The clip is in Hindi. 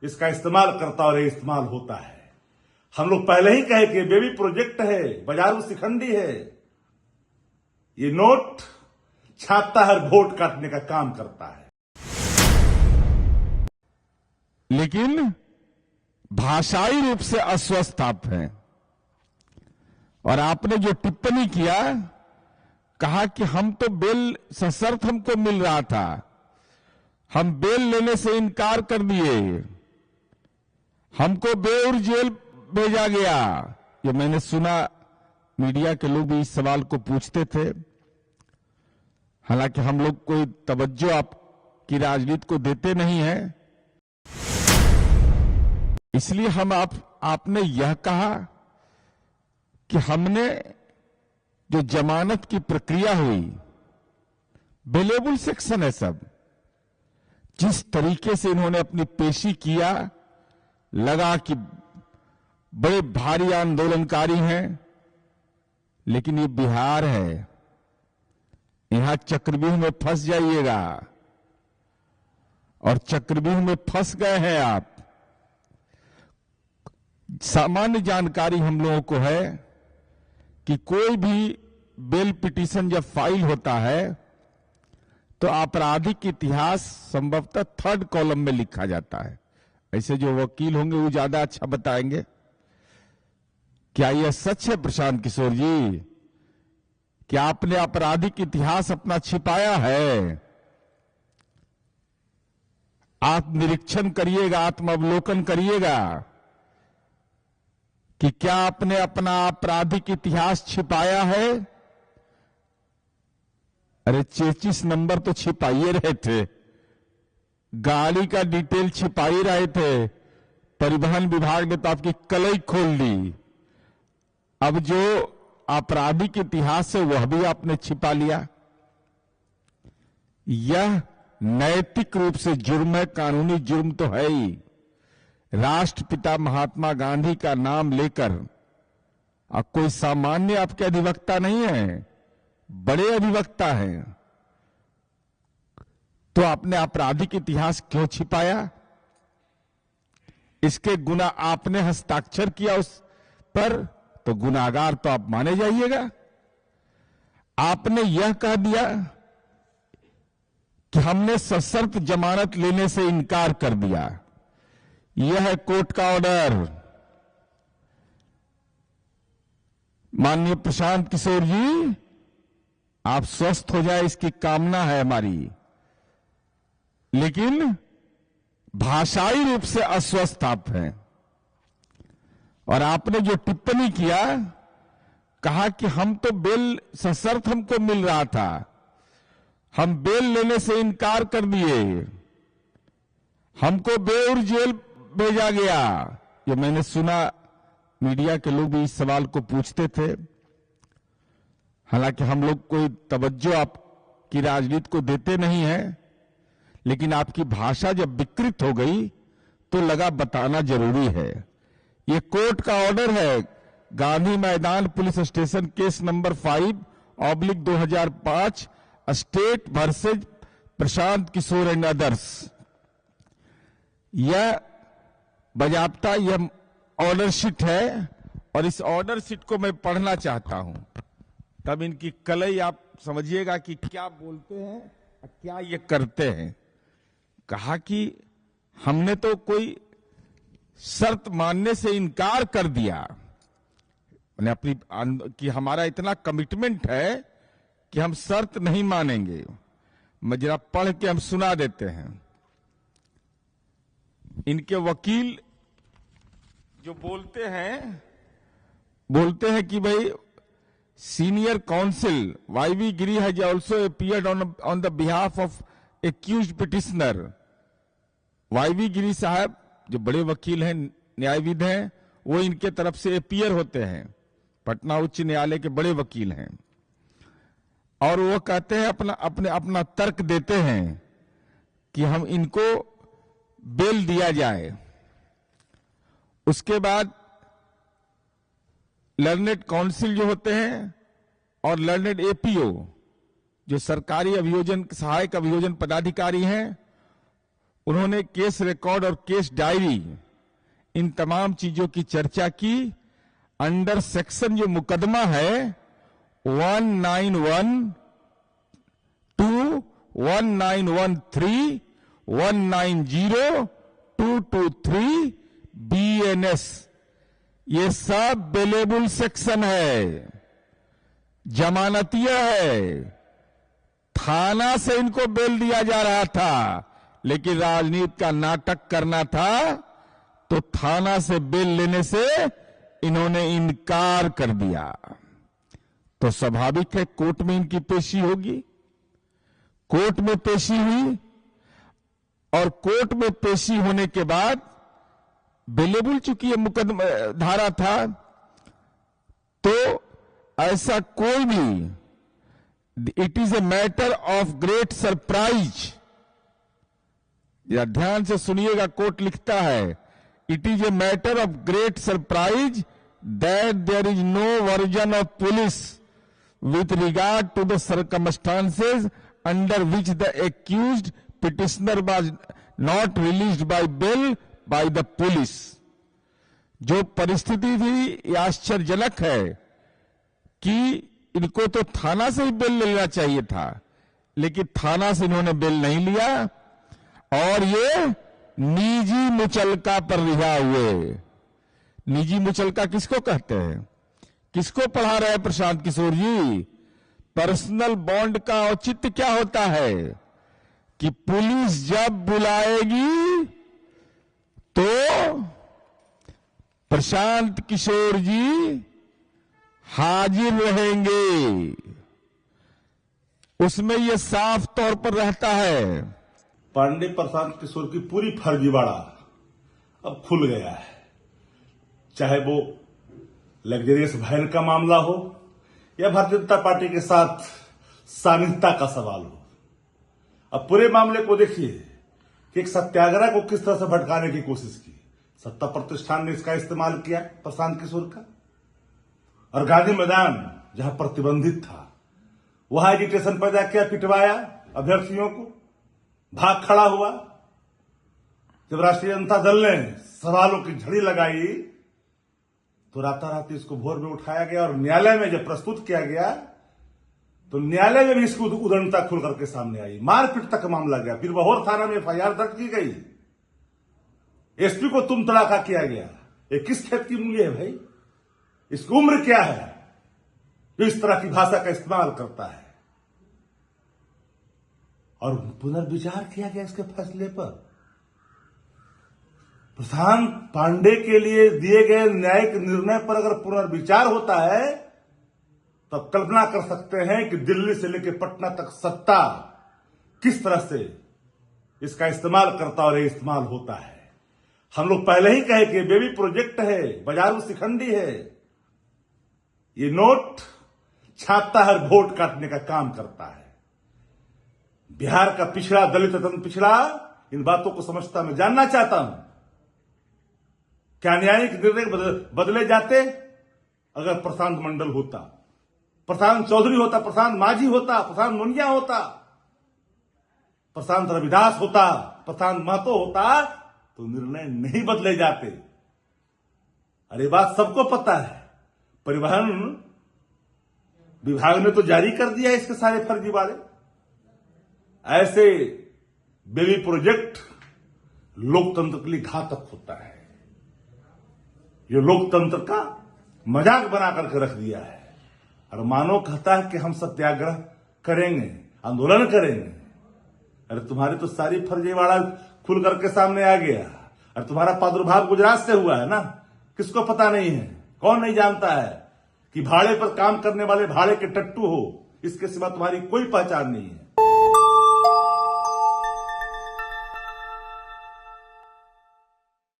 इसका इस्तेमाल करता और ये इस्तेमाल होता है। हम लोग पहले ही कहे कि बेबी प्रोजेक्ट है, बाजारू शिखंडी है। ये नोट छापता है, वोट काटने का काम करता है। लेकिन भाषाई रूप से अस्वस्थ आप हैं। और आपने जो टिप्पणी किया, कहा कि हम तो बेल सशर्त हमको मिल रहा था, हम बेल लेने से इनकार कर दिए, हमको बेउर जेल भेजा गया। ये मैंने सुना, मीडिया के लोग भी इस सवाल को पूछते थे। हालांकि हम लोग कोई तवज्जो आपकी राजनीति को देते नहीं है, इसलिए हम आपने यह कहा कि हमने जो जमानत की प्रक्रिया हुई, बेलेबल सेक्शन है सब, जिस तरीके से इन्होंने अपनी पेशी किया, लगा कि बड़े भारी आंदोलनकारी हैं। लेकिन ये बिहार है, यहां चक्रव्यूह में फंस जाइएगा, और चक्रव्यूह में फंस गए हैं आप। सामान्य जानकारी हम लोगों को है कि कोई भी बेल पिटीशन जब फाइल होता है तो आपराधिक इतिहास संभवतः 3rd कॉलम में लिखा जाता है। ऐसे जो वकील होंगे वो ज्यादा अच्छा बताएंगे। क्या यह सच है प्रशांत किशोर जी कि आपने आपराधिक इतिहास अपना छिपाया है? आत्मनिरीक्षण करिएगा, आत्मावलोकन करिएगा कि क्या आपने अपना आपराधिक इतिहास छिपाया है? अरे 33 नंबर तो छिपाइए रहे थे, गाड़ी का डिटेल छिपाई रहे थे, परिवहन विभाग ने तो आपकी कलई खोल दी। अब जो आपराधिक इतिहास है वह भी आपने छिपा लिया। यह नैतिक रूप से जुर्म है, कानूनी जुर्म तो है ही। राष्ट्रपिता महात्मा गांधी का नाम लेकर, अब कोई सामान्य आपके अधिवक्ता नहीं है, बड़े अधिवक्ता हैं, तो आपने आपराधिक इतिहास क्यों छिपाया? इसके गुना आपने हस्ताक्षर किया उस पर, तो गुनाहगार तो आप माने जाइएगा। आपने यह कह दिया कि हमने सशर्त जमानत लेने से इनकार कर दिया। यह है कोर्ट का ऑर्डर। माननीय प्रशांत किशोर जी, आप स्वस्थ हो जाए इसकी कामना है हमारी, लेकिन भाषाई रूप से अस्वस्थ आप हैं। और आपने जो टिप्पणी किया, कहा कि हम तो बेल सशर्त हमको मिल रहा था, हम बेल लेने से इनकार कर दिए, हमको बेउर जेल भेजा गया। ये मैंने सुना, मीडिया के लोग भी इस सवाल को पूछते थे। हालांकि हम लोग कोई तवज्जो आपकी राजनीति को देते नहीं है, लेकिन आपकी भाषा जब विकृत हो गई तो लगा बताना जरूरी है। ये कोर्ट का ऑर्डर है, Gandhi Maidan police station case number 5/2005 state versus Prashant Kishor and others. यह बाजाप्ता यह ऑर्डर शीट है, और इस ऑर्डर शीट को मैं पढ़ना चाहता हूं, तब इनकी कलई आप समझिएगा कि क्या बोलते हैं और क्या ये करते हैं। कहा कि हमने तो कोई शर्त मानने से इनकार कर दिया, मैंने अपनी कि हमारा इतना कमिटमेंट है कि हम शर्त नहीं मानेंगे। मैं जरा पढ़ के हम सुना देते हैं। इनके वकील जो बोलते हैं कि भाई senior counsel YV Giri has also appeared on the behalf of accused petitioner. YV Giri साहब जो बड़े वकील हैं, न्यायविद हैं, वो इनके तरफ से अपीयर होते हैं, पटना उच्च न्यायालय के बड़े वकील हैं। और वो कहते हैं, अपना तर्क देते हैं कि हम इनको बेल दिया जाए। उसके बाद लर्नेड काउंसिल जो होते हैं और लर्नेड एपीओ जो सरकारी अभियोजन सहायक अभियोजन पदाधिकारी हैं, उन्होंने केस रिकॉर्ड और केस डायरी, इन तमाम चीजों की चर्चा की। अंडर सेक्शन जो मुकदमा है 1912, 1913, 190223 BNS, ये सब बेलेबल सेक्शन है, जमानतिया है। थाना से इनको बेल दिया जा रहा था, लेकिन राजनीति का नाटक करना था तो थाना से बेल लेने से इन्होंने इनकार कर दिया। तो स्वाभाविक है कोर्ट में इनकी पेशी होगी। कोर्ट में पेशी हुई और कोर्ट में पेशी होने के बाद बेलेबल चूंकि ये मुकदमा धारा था, तो ऐसा कोई भी, it is a matter of great surprise, या ध्यान से सुनिएगा, कोर्ट लिखता है it is a matter of great surprise that there is no version of police with regard to the circumstances under which the accused petitioner was not released by bail by the police। जो परिस्थिति थी ये आश्चर्यजनक है कि इनको तो थाना से ही बेल लेना चाहिए था, लेकिन थाना से इन्होंने बेल नहीं लिया और ये निजी मुचलका पर रिहा हुए। निजी मुचलका किसको कहते हैं? किसको पढ़ा रहे हैं प्रशांत किशोर जी? पर्सनल बॉन्ड का औचित्य क्या होता है कि पुलिस जब बुलाएगी तो प्रशांत किशोर जी हाजिर रहेंगे। उसमें यह साफ तौर पर रहता है। पांडे प्रशांत किशोर की पूरी फर्जीवाड़ा अब खुल गया है। चाहे वो लग्जरियस वैन का मामला हो या भारतीय जनता पार्टी के साथ सानिध्यता का सवाल हो। अब पूरे मामले को देखिए कि एक सत्याग्रह को किस तरह से भटकाने की कोशिश की। सत्ता प्रतिष्ठान ने इसका इस्तेमाल किया प्रशांत किशोर का, और गांधी मैदान जहां प्रतिबंधित था वहां एजिटेशन पैदा किया, पिटवाया अभ्यर्थियों को, भाग खड़ा हुआ। जब राष्ट्रीय जनता दल ने सवालों की झड़ी लगाई तो रातारात इसको भोर में उठाया गया और न्यायालय में जब प्रस्तुत किया गया तो न्यायालय में भी इसकी उदंडता खुल करके सामने आई। मारपीट तक मामला गया, फिर बहोर थाना में एफआईआर दर्ज की गई, एसपी को तुम तड़ाका किया गया। ये किस खेत की मूली है भाई? इसकी उम्र क्या है जो इस तरह की भाषा का इस्तेमाल करता है? और पुनर्विचार किया गया इसके फैसले पर। प्रशांत पांडे के लिए दिए गए न्यायिक निर्णय पर अगर पुनर्विचार होता है तो कल्पना कर सकते हैं कि दिल्ली से लेकर पटना तक सत्ता किस तरह से इसका इस्तेमाल करता और इस्तेमाल होता है। हम लोग पहले ही कहे कि बेबी प्रोजेक्ट है, बाजारू शिखंडी है। ये नोट छापता है, वोट काटने का काम करता है। बिहार का पिछड़ा, दलित तंत्र पिछड़ा, इन बातों को समझता मैं जानना चाहता हूं। क्या न्यायिक निर्णय बदले जाते अगर प्रशांत मंडल होता, प्रशांत चौधरी होता, प्रशांत माझी होता, प्रशांत मुंडिया होता, प्रशांत रविदास होता, प्रशांत महतो होता, तो निर्णय नहीं बदले जाते। अरे बात सबको पता है। परिवहन विभाग ने तो जारी कर दिया इसके सारे फर्जीवाड़े। ऐसे बेबी प्रोजेक्ट लोकतंत्र के लिए घातक होता है। ये लोकतंत्र का मजाक बना करके रख दिया है। और मानो कहता है कि हम सत्याग्रह करेंगे, आंदोलन करेंगे। अरे तुम्हारी तो सारी फर्जीवाड़ा खुल करके सामने आ गया। और तुम्हारा प्रादुर्भाव गुजरात से हुआ है ना, किसको पता नहीं है? कौन नहीं जानता है कि भाड़े पर काम करने वाले भाड़े के टट्टू हो, इसके सिवा तुम्हारी कोई पहचान नहीं है।